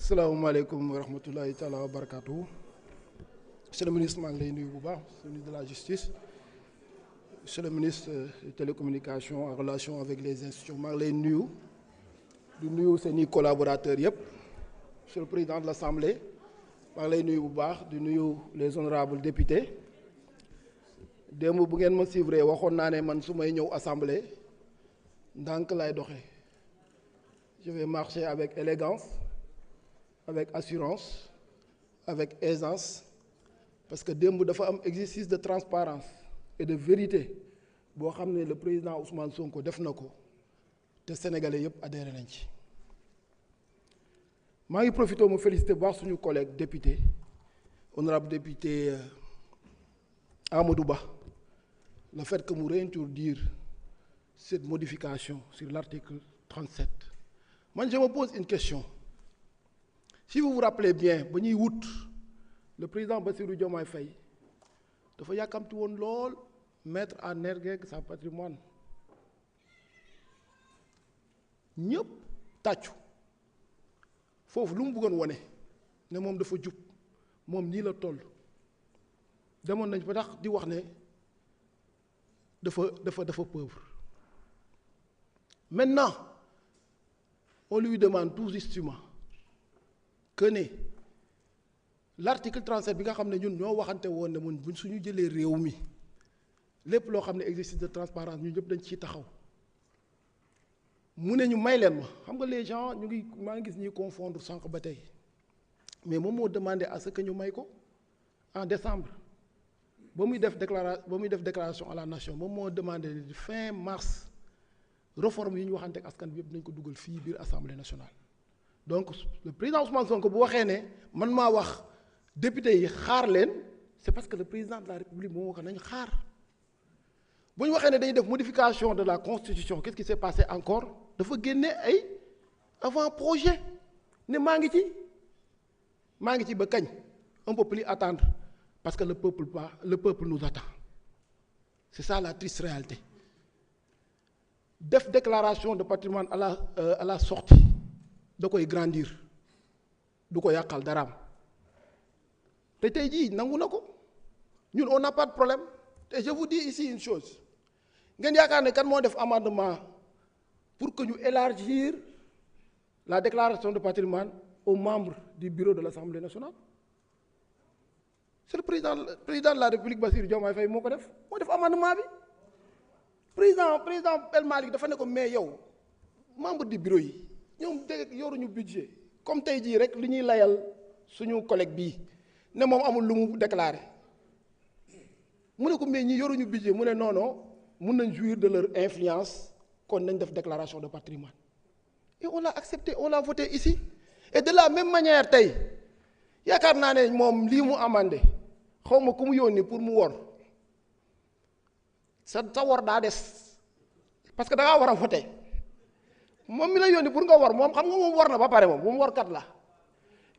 salaamaaleykum wa rahmatullahi taala wa barakatuh. Monsieur le ministre maa ngi lay nuyu bu baax, monsieur le ministre de la justice, monsieur le ministre des télécommunications en relation avec les institutions maa ngi lay nuyu di nuyu seeni collaborateurs yëpp. Monsieur le président de l'Assemblée maa ngi lay nuyu bu baax di nuyu les honorables députés. démb bu ngeen ma suivre waxoon naa ne man su may ñëw assemblée ndànk lay doxee. Je vais marcher avec élégance, avec assurance, avec aisance, parce que démb dafa am exercice de transparence et de vérité boo xam ne le président Ousmane Sonko def na ko te sénégalais yëpp adhéré nañ ci. maa ngi profité mu félicité bu baax suñu collègue député honorable député Amadou Ba, le fait que mu réintroduire cette modification sur l'article 37. Moi, je me pose une question. Si vous vous rappelez bien, ba ñuy wut le président Bassirou Diomaye Faye dafa yàkkamti woon lool mettre en exergue sa patrimoine ñëpp tàccu foofu lu mu bëggoon wone ne moom dafa jub moom nii la toll demoon nañ ba tax di wax ne dafa pauvre. Maintenant on lui demande tout justement que ne l'article 37 bi nga xam ne ñun ñoo waxante woon ne mun buñ suñu jëlee réew mi lépp loo xam ne exercice de transparence ñu ñëpp dañ ciy taxaw mu ne ñu may leen ma xam nga les gens ñu ngi maa ngi gis ñuy confondre sànq ba tey mais moom moo demandé à ce que ñu may ko en décembre ba muy def déclaration à la nation moom moo demandé fin mars réforme yi ñu waxante ak askan bi yëpp nañ ko dugal fii biir assemblée nationale. Donc le président Ousmane Sonko bu waxee ne man maa wax député yi xaar leen c'est parce que le président de la République moo wax nañ xaar bu ñu waxee ne dañuy def modification de la constitution qu'est-ce qui s'est passé encore dafa génne ay avant projet ne maa ngi ci ba kañ on peut plus attendre parce que le peuple nous attend. C'est ça la triste réalité. Def déclaration de patrimoine à la sortie da koy grandir du ko yàqal daraam te tey jii nangu na ko ñun on n'a pas de problème te je vous dis ici une chose ngeen yaakaar ne kan moo def amendement pour que ñu élargir la déclaration de patrimoine aux membres du bureau de l'Assemblée nationale. C'est le président de la République Bassirou Diomaye Faye moo def amendement bi. président El Malick dafa ne ko mais yow membre du bureau yi ñoom dégg yoruñu budget comme tey jii rek li ñuy layal suñu collègue bii ne moom amul lu mu déclaré mu ne ko mais ñi yoruñu budget mu ne non mun nañ jouir de leur influence kon nañ def déclaration de patrimoine et on l'a accepté, on l'a voté ici. Et de la même manière tey yaakaar naa ne moom lii mu amandé xaw ma ku mu yónni pour mu wor sa wor daa des parce que da ngaa war a voté moom mi la yónni pour nga wor moom xam nga moom wor na ba pare moom workat la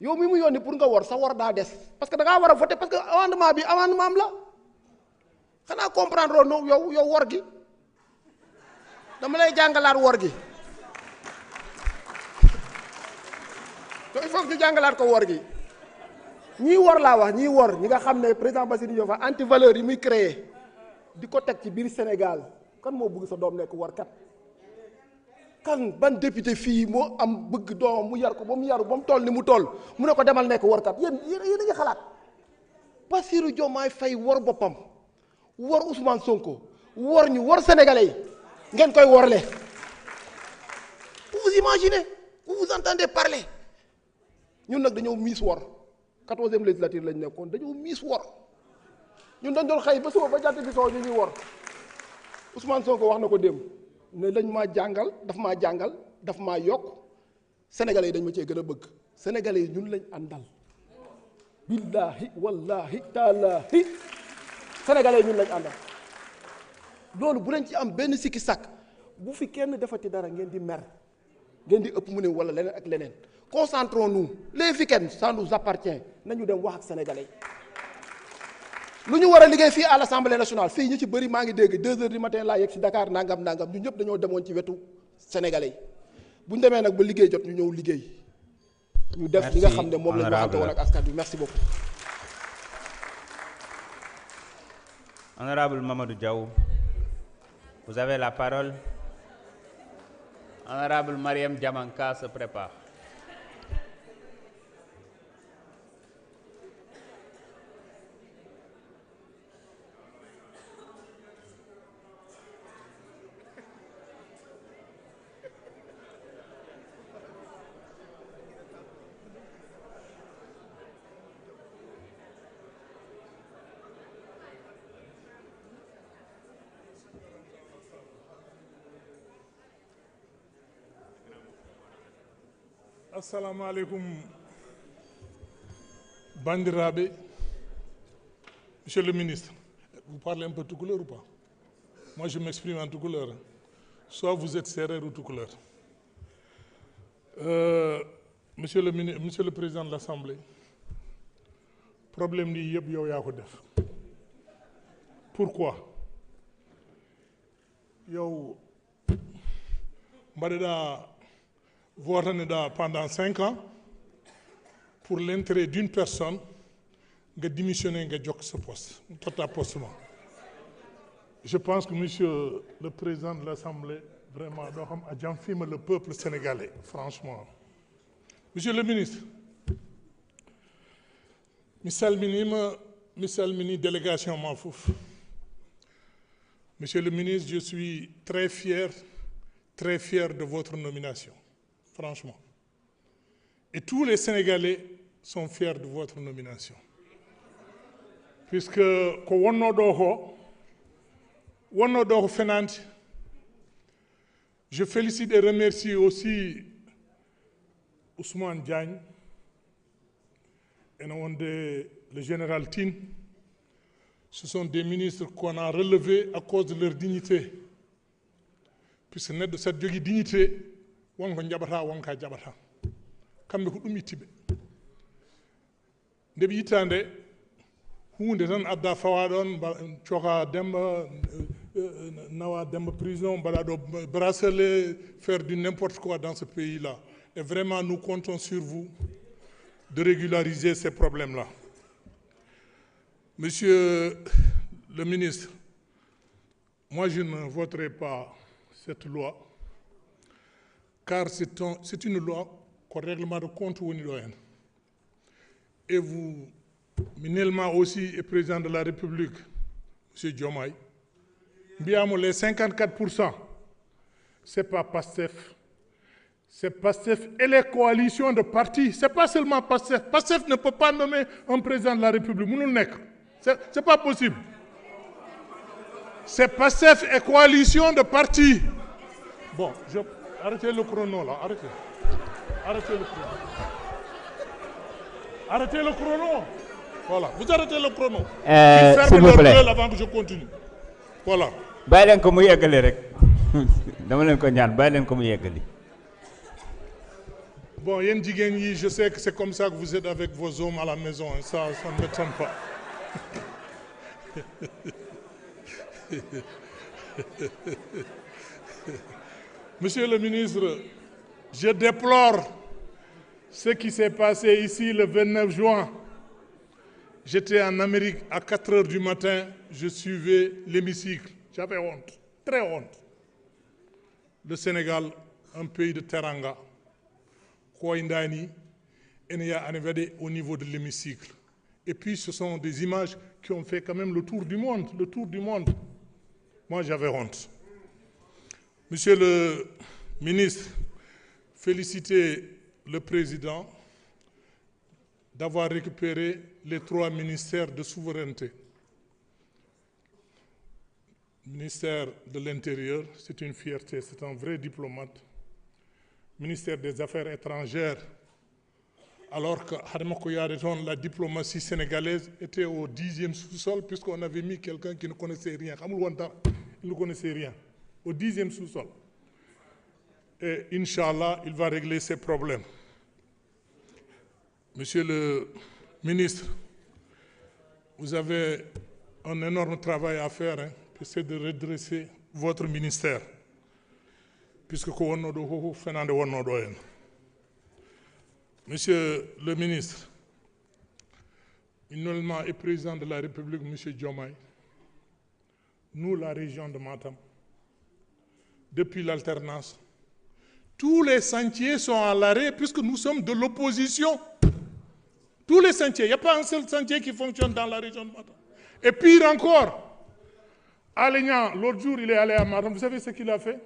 yow mi mu yónni pour nga wor sa wor daa des parce que da ngaa war a voté parce que amendement bi amendement am la xanaa comprendre no yow wor gi dama lay jàngalaat wor gi il faut que ñu jàngalaat ko wor gi ñii wor laa wax ñii wor ñi nga xam ne président Bassirou Diomaye Faye anti valeur yi muy créé di ko teg ci biir Sénégal kan moo bëgg sa doom nekk warkat kan ban député fii moo am bëgg doomam mu yar ko ba mu yaru ba mu toll ni mu toll mu ne ko demal nekk warkat yéen a ngi xalaat Bassirou Diomaye Faye wor boppam wor Ousmane Sonko wor ñu wor sénégalais yi ngeen koy worle vous vous imaginez vous vous entendez parler ñun nag dañoo miis wor 14e législature lañ nekkoon dañoo miis wor ñun dañ doon xëy ba suba ba jant bi soo ñu ñuy wor Ousmane Sonko wax na ko démb ne dañ maa jàngal daf maa yokk sénégalais yi dañ ma cee gën a bëgg sénégalais yi ñun lañ àndal billaahi wallaahi taalaahi sénégalais yi ñun lañ àndal loolu bu leen ci am benn sikki sàkk bu fi kenn defati dara ngeen di mer ngeen di ëpp mu ne wala leneen ak leneen concentrons-nous les week-ends ça nous appartient nañu dem wax ak sénégalais yi lu ñu war a liggéey fii à l'Assemblée nationale fii ñu ci bëri maa ngi dégg 2 heures du matin laa yegg si Dakar nangam ñu ñëpp dañoo demoon ci wetu sénégalais yi bu ñu demee nag ba liggéey jot ñu ñëw liggéey ñu def li nga xam ne moom la ñu waxante woon ak askan bi. Merci beaucoup. Honorable Mamadou Diaw, vous avez la parole. Honorable Mariam Diamanka se prépare. Assalamu alaikum, bandirabe. Monsieur le ministre, vous parlez un peu tout couleur ou pas? Moi, je m'exprime en tout couleur. Soit vous êtes sérère ou tout couleur. Monsieur le président de l'Assemblée, problème ni yeb yow yaa ko def. Pourquoi? Yow mbaɗeɗa voté pendant 5 ans pour l'intérêt d'une personne nga démissionné nga jokk ce poste tota postement. Je pense que monsieur le président de l'Assemblée vraiment doo xam a jam fiima le peuple sénégalais franchement. Monsieur le ministre mi salmini délégation ma foof. Monsieur le ministre, je suis très fier de votre nomination. Franchement. Et tous les Sénégalais sont fiers de votre nomination. Puisque ko wonno ɗo fenante, je félicite et remercie aussi Ousmane Diagne et le général Tine. Ce sont des ministres qu'on a relevés à cause de leur dignité. Puisque neɗɗo saɗa jogii dignité, wonko jaɓata wonka jaɓata kamɓe ko ɗum ittiɓe nde ɓe yittande hunde tan adda fawa ɗon coka Demba nawa Demba prison mbaɗa ɗo bracelet faire du n'importe quoi dans ce pays là et vraiment nous comptons sur vous de régulariser ces problèmes là. Monsieur le ministre, moi je ne voterai pas cette loi car c'est une loi qu'au règlement de compte woni ɗo hen. Et vous, Minelma aussi est président de la République, M. Diomaye. Mbiyamo les 54%, c'est pas PASTEF. C'est PASTEF et les coalitions de partis. C'est pas seulement PASTEF. PASTEF ne peut pas nommer un président de la République. Mënul nekk. C'est pas possible. C'est PASTEF et coalition de partis. Bon, arrêtez le chrono là, arrêtez. Arrêtez le chrono. Arrêtez le chrono. Voilà, vous arrêtez le chrono. S'il vous plaît. Avant que je continue. Voilà. Bàyyi leen ko mu yeggali rek. Dama leen ko ñaan bàyyi leen ko mu yeggali. Bon, yéen jigéen yi, je sais que c'est comme ça que vous êtes avec vos hommes à la maison, et ça ne m'étonne pas. Monsieur le ministre, je déplore ce qui s'est passé ici le 29 juin. J'étais en Amérique à 4 heures du matin, je suivais l'hémicycle. J'avais honte, très honte. Le Sénégal, un pays de teranga, Kouaïndani, Enya Anevade au niveau de l'hémicycle. Et puis ce sont des images qui ont fait quand même le tour du monde, Moi j'avais honte. Monsieur le ministre, félicitez le président d'avoir récupéré les 3 ministères de souveraineté. Ministère de l'Intérieur, c'est une fierté, c'est un vrai diplomate. Ministère des Affaires étrangères, alors que la diplomatie sénégalaise était au 10e sous-sol, puisqu'on avait mis quelqu'un qui ne connaissait rien. Il ne connaissait rien. Au 10e sous-sol. Et Inch'Allah, il va régler ses problèmes. Monsieur le ministre, vous avez un énorme travail à faire, c'est de redresser votre ministère. Puisque Monsieur le ministre, nullement et président de la République, monsieur Diomaye, nous, la région de Matam, depuis l'alternance, tous les sentiers sont à l'arrêt puisque nous sommes de l'opposition. Tous les sentiers, il n'y a pas un seul sentier qui fonctionne dans la région de Matam. Et pire encore, Alignan, l'autre jour, il est allé à Matam. Vous savez ce qu'il a fait?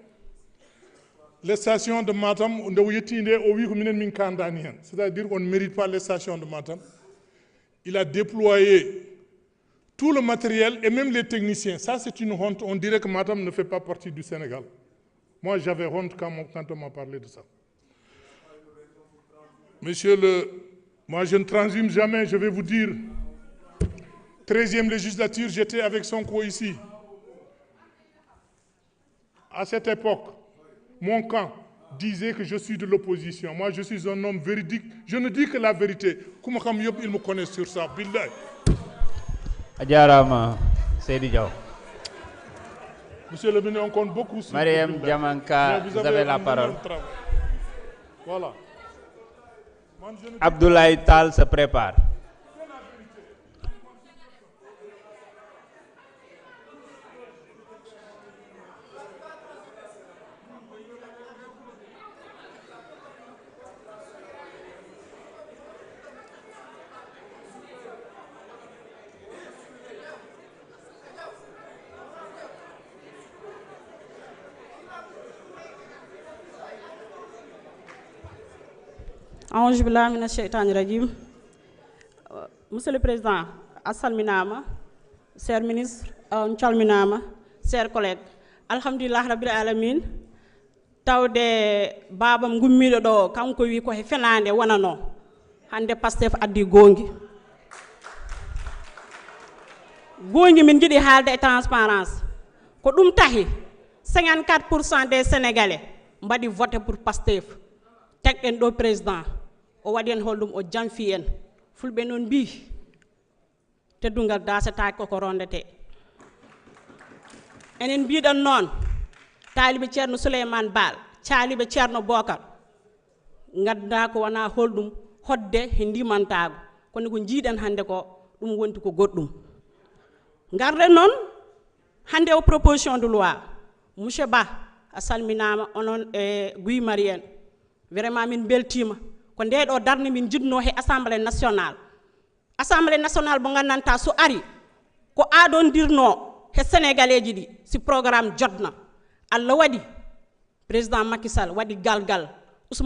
Les stations de Matam, c'est-à-dire qu'on ne mérite pas les stations de Matam. Il a déployé tout le matériel et même les techniciens. Ça, c'est une honte. On dirait que Matam ne fait pas partie du Sénégal. Moi, j'avais honte quand on m'a parlé de ça. Moi, je ne transhume jamais, je vais vous dire. 13e législature, j'étais avec Sonko ici. À cette époque, mon camp disait que je suis de l'opposition. Moi, je suis un homme véridique. Je ne dis que la vérité. Ils me connaissent sur ça. Billahi. Adjarama, Seydi Diaw. Monsieur le ministre, on compte beaucoup sur Mariam Diamanka, vous avez la parole. Voilà. Abdoulaye Tal se prépare. Aouzu billahi minash shaitani rajim. Monsieur le Président, assalminama, cher ministre, nchalminama, chers collègues. Alhamdulillah rabbil alamin. Tawde babam gummido do kanko wi ko he fenande wonano. Hande Pastef addi gongi. Gongi min jidi halde e transparence. Ko dum tahi 54% des Sénégalais mbadi voter pour Pastef. Tek en do président o wadi en holdum o janfi en fulbe non bi teddungal dasata ko rondete enen biidan non talibe Ceerno Souleymane Baal taalibe Ceerno Bokar ngadda ko wana holdum hodde he ndimantago kono ko jiiden hande ko dum wonti ko goddum ngarde non hande o proposition de loi monsieur Ba asalminama onon e Guy Marienne vraiment min beltima ko ndeedo darne min jidno he assemblée nationale bo gandanta so ari ko adon dirno he sénégalais ji di si programme jotna Allah wadi président Macky Sall wadi galgal